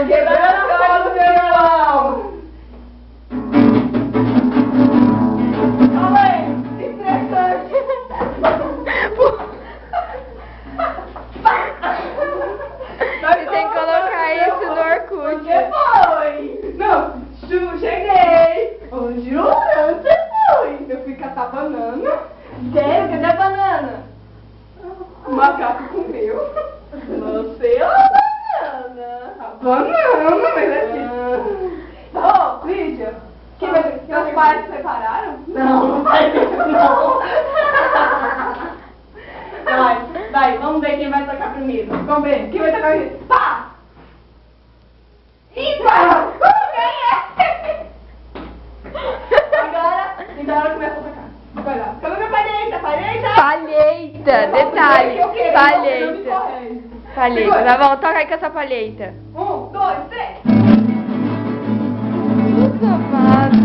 Quebrando as coisas, meu irmão. Calma aí, estressante. Você tem que colocar isso no Orkut. Você foi. Não, cheguei. Onde você foi? Eu fui catar banana. Sério? Cadê a banana? O macaco comeu. Você ou a banana? A banana, mas é assim. Ô, Lídia, seus pais se separaram? Não, vai não. Vai, vamos ver quem vai tocar primeiro. Vamos ver, quem vai tocar primeiro? Pá! Ímpar! Agora começa a tocar. Vai lá. Cadê minha palheta? Palheita, detalhe. Palheita. Palheta. Palheita. Tá bom, toca aí com essa palheita. 1, 2, 3. Que safado.